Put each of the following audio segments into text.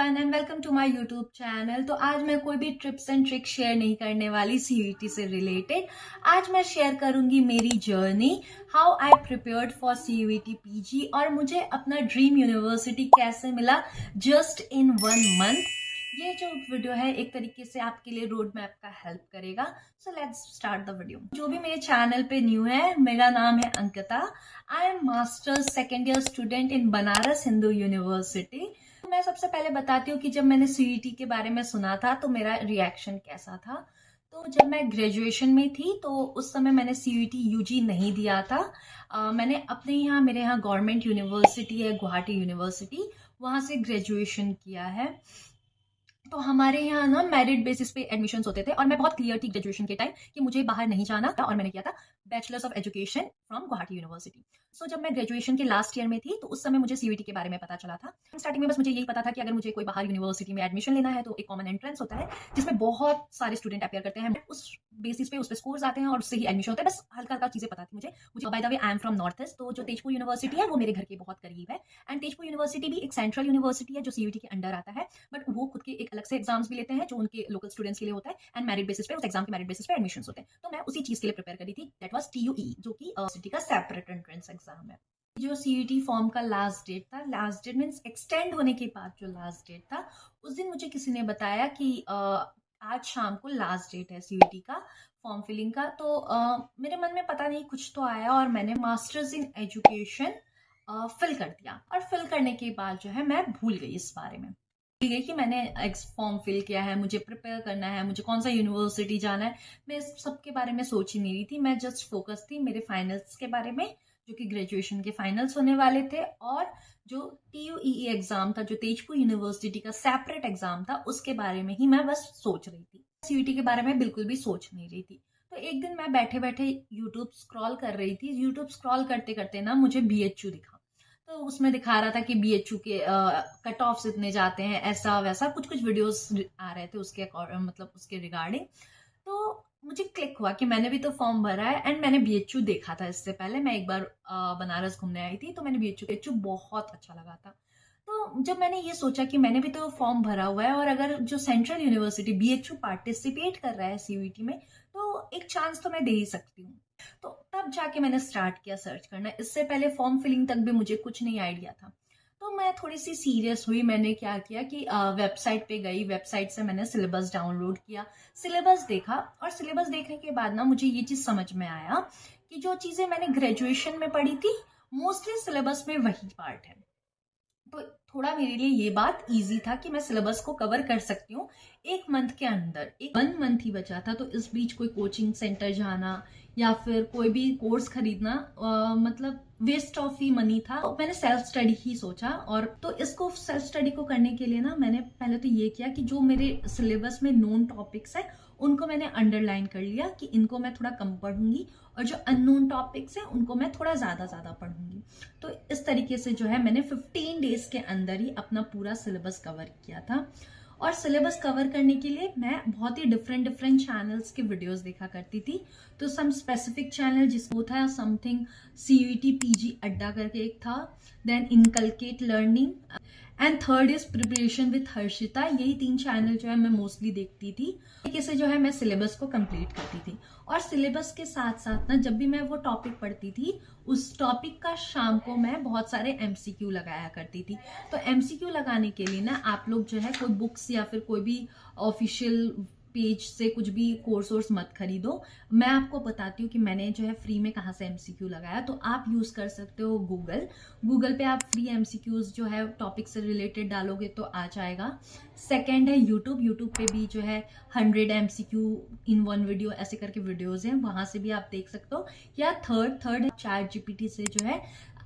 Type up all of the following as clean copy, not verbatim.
Everyone and welcome to my YouTube channel. तो आज मैं कोई भी टिप्स एंड ट्रिक्स शेयर नहीं करने वाली सीयूईटी से रिलेटेड। आज मैं शेयर करूंगी मेरी journey, how I prepared for CUET PG और मुझे अपना ड्रीम यूनिवर्सिटी कैसे मिला जस्ट इन 1 मंथ। ये जो वीडियो है एक तरीके से आपके लिए रोड मैप का हेल्प करेगा। So let's start the video. जो भी मेरे चैनल पे न्यू है, मेरा नाम है Ankita. I am masters second year student in Banaras Hindu university. मैं सबसे पहले बताती हूँ कि जब मैंने सीईटी के बारे में सुना था तो मेरा रिएक्शन कैसा था। तो जब मैं ग्रेजुएशन में थी तो उस समय मैंने सीईटी यूजी नहीं दिया था। मैंने अपने यहाँ, मेरे यहाँ गवर्नमेंट यूनिवर्सिटी है गुवाहाटी यूनिवर्सिटी, वहां से ग्रेजुएशन किया है। तो हमारे यहाँ ना मेरिट बेसिस पे एडमिशन्स होते थे और मैं बहुत क्लियर थी ग्रेजुएशन के टाइम कि मुझे बाहर नहीं जाना था और मैंने किया था bachelors of education from Guwahati university. So जब मैं ग्रेजुएशन के लास्ट ईयर में थी तो उस समय मुझे सीयूईटी के बारे में पता चला था। स्टार्टिंग में बस मुझे यही पता था कि अगर मुझे कोई बाहर यूनिवर्सिटी में एडमिशन लेना है तो एक कॉमन एंट्रेंस होता है जिसमें बहुत सारे स्टूडेंट अपेयर करते हैं। उस बेसिस पे उस पर स्कोर्स आते हैं और उससे ही एडमिशन होता है। बस हल्का हल्का चीजें पता थी मुझे by the way I am from north east, तो जो तेजपुर यूनिवर्सिटी है वो मेरे घर के बहुत करीब है। एंड तेजपुर यूनिवर्सिटी भी एक सेंट्रल यूनिवर्सिटी है जो सीयूईटी के अंडर आता है, बट वो खुद के एक अलग से एग्जाम्स भी लेते हैं जो उनके लोकल स्टूडेंट्स के लिए होता है एंड मेरिट बेसिस पे, उस एग्जाम के मेरिट बेसिस पे एडमिशंस होते हैं। तो मैं उसी चीज के लिए प्रिपेयर करी थी, दैट वाज टीयूई, जो कि सिटी का सेपरेट एंट्रेंस एग्जाम है। जो सीयूईटी फॉर्म का लास्ट डेट था, लास्ट डेट मीन्स एक्सटेंड होने के बाद जो लास्ट डेट था, उस दिन मुझे किसी ने बताया कि आज शाम को लास्ट डेट है सीयूईटी का फॉर्म फिलिंग का। तो मेरे मन में पता नहीं कुछ तो आया और मैंने मास्टर्स इन एजुकेशन फिल कर दिया। और फिल करने के बाद जो है मैं भूल गई इस बारे में, गई कि मैंने फॉर्म फिल किया है, मुझे प्रिपेयर करना है, मुझे कौन सा यूनिवर्सिटी जाना है। मैं इस सब के बारे में सोच ही नहीं रही थी। मैं जस्ट फोकस थी मेरे फाइनल्स के बारे में, जो कि ग्रेजुएशन के फाइनल्स होने वाले थे, और जो टीयूई एग्जाम था, जो तेजपुर यूनिवर्सिटी का सेपरेट एग्जाम था, उसके बारे में ही मैं बस सोच रही थी। सीयूईटी के बारे में बिल्कुल भी सोच नहीं रही थी। तो एक दिन मैं बैठे बैठे यूट्यूब स्क्रॉल कर रही थी। यूट्यूब स्क्रॉल करते करते ना मुझे बीएचयू दिखा। तो उसमें दिखा रहा था कि बीएचयू के कट ऑफ्स इतने जाते हैं, ऐसा वैसा कुछ कुछ वीडियोस आ रहे थे उसके मतलब उसके रिगार्डिंग। तो मुझे क्लिक हुआ कि मैंने भी तो फॉर्म भरा है एंड मैंने बीएचयू देखा था इससे पहले। मैं एक बार बनारस घूमने आई थी तो मैंने बीएचयू बहुत अच्छा लगा था। तो जब मैंने ये सोचा कि मैंने भी तो फॉर्म भरा हुआ है और अगर जो सेंट्रल यूनिवर्सिटी बीएचयू पार्टिसिपेट कर रहा है सीयूईटी में, तो एक चांस तो मैं दे ही सकती हूँ। तो तब जाके मैंने स्टार्ट किया सर्च करना। इससे पहले फॉर्म फिलिंग तक भी मुझे कुछ नहीं आइडिया था। तो मैं थोड़ी सी सीरियस हुई। मैंने क्या किया कि वेबसाइट पे गई, वेबसाइट से मैंने सिलेबस डाउनलोड किया, सिलेबस देखा, और सिलेबस देखने के बाद ना मुझे ये चीज समझ में आया कि जो चीजें मैंने ग्रेजुएशन में पढ़ी थी मोस्टली सिलेबस में वही पार्ट है। तो थोड़ा मेरे लिए ये बात इजी था कि मैं सिलेबस को कवर कर सकती हूँ 1 मंथ के अंदर। 1 मंथ ही बचा था, तो इस बीच कोई कोचिंग सेंटर जाना या फिर कोई भी कोर्स खरीदना मतलब वेस्ट ऑफ ही मनी था। तो मैंने सेल्फ स्टडी ही सोचा, और तो इसको सेल्फ स्टडी को करने के लिए ना मैंने पहले तो ये किया कि जो मेरे सिलेबस में नोन टॉपिक्स है उनको मैंने अंडरलाइन कर लिया कि इनको मैं थोड़ा कम पढ़ूंगी, और जो अननोन टॉपिक्स हैं उनको मैं थोड़ा ज्यादा पढ़ूंगी। तो इस तरीके से जो है मैंने 15 डेज के अंदर ही अपना पूरा सिलेबस कवर किया था। और सिलेबस कवर करने के लिए मैं बहुत ही डिफरेंट चैनल्स के वीडियोस देखा करती थी। तो सम स्पेसिफिक चैनल जिसको था समथिंग सीयूईटी पीजी अड्डा करके एक था, then inculcate learning, and third is preparation with Harshita. यही 3 चैनल जो है मैं मोस्टली देखती थी। तरीके से जो है मैं सिलेबस को कंप्लीट करती थी। और सिलेबस के साथ साथ ना जब भी मैं वो टॉपिक पढ़ती थी, उस टॉपिक का शाम को मैं बहुत सारे एमसीक्यू लगाया करती थी। तो एमसीक्यू लगाने के लिए ना आप लोग जो है कोई बुक्स या फिर कोई भी ऑफिशियल पेज से कुछ भी कोर्स मत खरीदो। मैं आपको बताती हूँ कि मैंने जो है फ्री में कहाँ से एमसीक्यू लगाया। तो आप यूज कर सकते हो गूगल पे आप फ्री एमसीक्यूज जो है टॉपिक से रिलेटेड डालोगे तो आ जाएगा। सेकंड है यूट्यूब पे भी जो है 100 एमसीक्यू इन 1 वीडियो ऐसे करके वीडियोज हैं, वहां से भी आप देख सकते हो। या थर्ड है चैट जीपीटी से जो है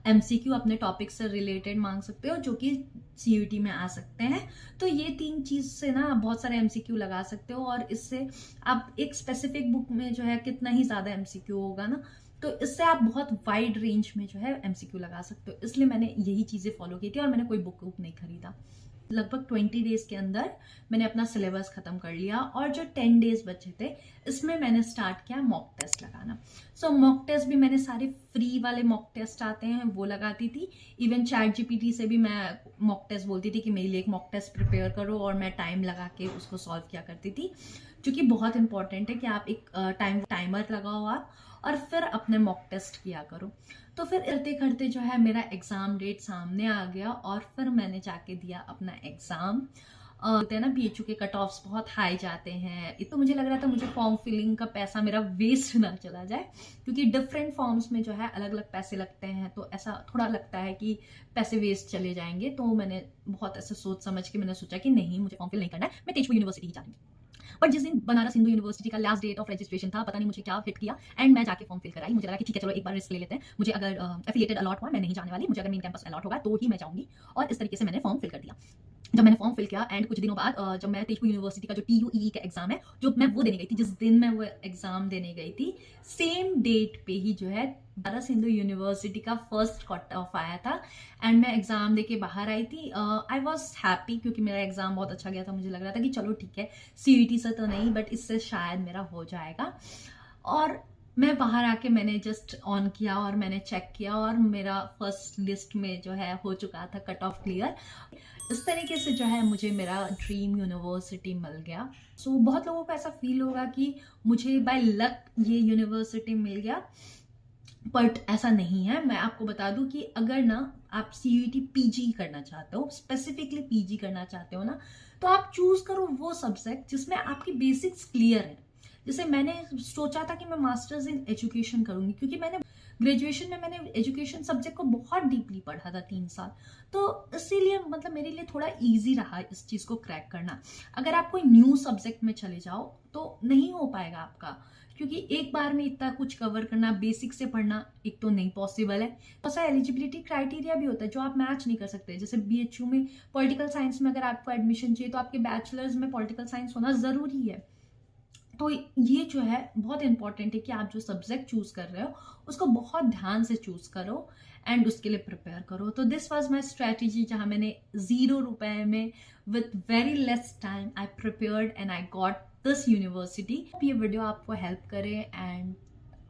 एमसीक्यू अपने टॉपिक से रिलेटेड मांग सकते हो, जो कि सीयूईटी में आ सकते हैं। तो ये 3 चीज से ना आप बहुत सारे एमसीक्यू लगा सकते हो, और इससे आप एक स्पेसिफिक बुक में जो है कितना ही ज्यादा एमसीक्यू होगा ना, तो इससे आप बहुत वाइड रेंज में जो है एमसीक्यू लगा सकते हो। इसलिए मैंने यही चीजें फॉलो की थी और मैंने कोई बुक नहीं खरीदा। लगभग 20 डेज के अंदर मैंने अपना सिलेबस खत्म कर लिया और जो 10 डेज बचे थे इसमें मैंने स्टार्ट किया मॉक टेस्ट लगाना। सो मॉक टेस्ट भी मैंने सारे फ्री वाले मॉक टेस्ट आते हैं वो लगाती थी। इवन ChatGPT से भी मैं मॉक टेस्ट बोलती थी कि मेरे लिए एक मॉक टेस्ट प्रिपेयर करो और मैं टाइम लगा के उसको सॉल्व किया करती थी, जो कि बहुत इंपॉर्टेंट है कि आप एक टाइमर लगाओ आप और फिर अपने मॉक टेस्ट किया करो। तो फिर करते करते जो है मेरा एग्जाम डेट सामने आ गया और फिर मैंने जाके दिया अपना एग्जाम। होते हैं ना BHU के कट ऑफ्स बहुत हाई जाते हैं, तो मुझे लग रहा था मुझे फॉर्म फिलिंग का पैसा मेरा वेस्ट ना चला जाए, क्योंकि डिफरेंट फॉर्म्स में जो है अलग अलग पैसे लगते हैं, तो ऐसा थोड़ा लगता है कि पैसे वेस्ट चले जाएंगे। तो मैंने बहुत ऐसे सोच समझ के मैंने सोचा कि नहीं, मुझे फॉर्म फिल नहीं करना है, मैं तेजपुर यूनिवर्सिटी ही जाऊंगी। बट जिस दिन बनारस हिंदू यूनिवर्सिटी का लास्ट डेट ऑफ रजिस्ट्रेशन था, पता नहीं मुझे क्या हिट किया एंड मैं जाके फॉर्म फिल कराई। मुझे लगा कि ठीक है चलो एक बार रिस्क ले लेते हैं, मुझे अगर एफिलिएटेड अलॉट हुआ मैं नहीं जाने वाली, मुझे अगर मेन कैंपस अलॉट होगा तो ही मैं जाऊंगी, और इस तरीके से मैंने फॉर्म फिल कर दिया। जब मैंने फॉर्म फिल किया एंड कुछ दिनों बाद जब मैं तेजपुर यूनिवर्सिटी का जो TUEE का एग्जाम है जो मैं वो देने गई थी, जिस दिन मैं वो एग्जाम देने गई थी सेम डेट पे ही जो है बनारस हिंदू यूनिवर्सिटी का फर्स्ट कट ऑफ आया था एंड मैं एग्जाम देके बाहर आई थी। आई वॉज हैप्पी क्योंकि मेरा एग्जाम बहुत अच्छा गया था। मुझे लग रहा था कि चलो ठीक है, CUET से तो नहीं बट इससे शायद मेरा हो जाएगा। और मैं बाहर आके मैंने जस्ट ऑन किया और मैंने चेक किया और मेरा फर्स्ट लिस्ट में जो है हो चुका था कट ऑफ क्लियर। इस तरीके से जो है मुझे मेरा ड्रीम यूनिवर्सिटी मिल गया। सो बहुत लोगों को ऐसा फील होगा कि मुझे बाय लक ये यूनिवर्सिटी मिल गया, बट ऐसा नहीं है। मैं आपको बता दूं कि अगर ना आप CUET PG करना चाहते हो, स्पेसिफिकली PG करना चाहते हो ना, तो आप चूज करो वो सब्जेक्ट जिसमें आपकी बेसिक्स क्लियर है। जैसे मैंने सोचा था कि मैं मास्टर्स इन एजुकेशन करूंगी, क्योंकि मैंने ग्रेजुएशन में मैंने एजुकेशन सब्जेक्ट को बहुत डीपली पढ़ा था 3 साल, तो इसीलिए मतलब मेरे लिए थोड़ा इजी रहा इस चीज को क्रैक करना। अगर आप कोई न्यू सब्जेक्ट में चले जाओ तो नहीं हो पाएगा आपका, क्योंकि एक बार में इतना कुछ कवर करना, बेसिक से पढ़ना एक तो नहीं पॉसिबल है। तो ऐसा एलिजिबिलिटी क्राइटेरिया भी होता है जो आप मैच नहीं कर सकते। जैसे BHU में पॉलिटिकल साइंस में अगर आपको एडमिशन चाहिए तो आपके बैचलर्स में पॉलिटिकल साइंस होना जरूरी है। तो ये जो है बहुत इंपॉर्टेंट है कि आप जो सब्जेक्ट चूज कर रहे हो उसको बहुत ध्यान से चूज करो एंड उसके लिए प्रिपेयर करो। तो दिस वाज माय स्ट्रेटेजी, जहां मैंने 0 रुपए में with very less time I prepared and I got this university. ये वीडियो आपको हेल्प करे एंड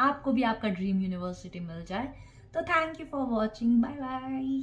आपको भी आपका ड्रीम यूनिवर्सिटी मिल जाए। तो thank you for watching, bye bye.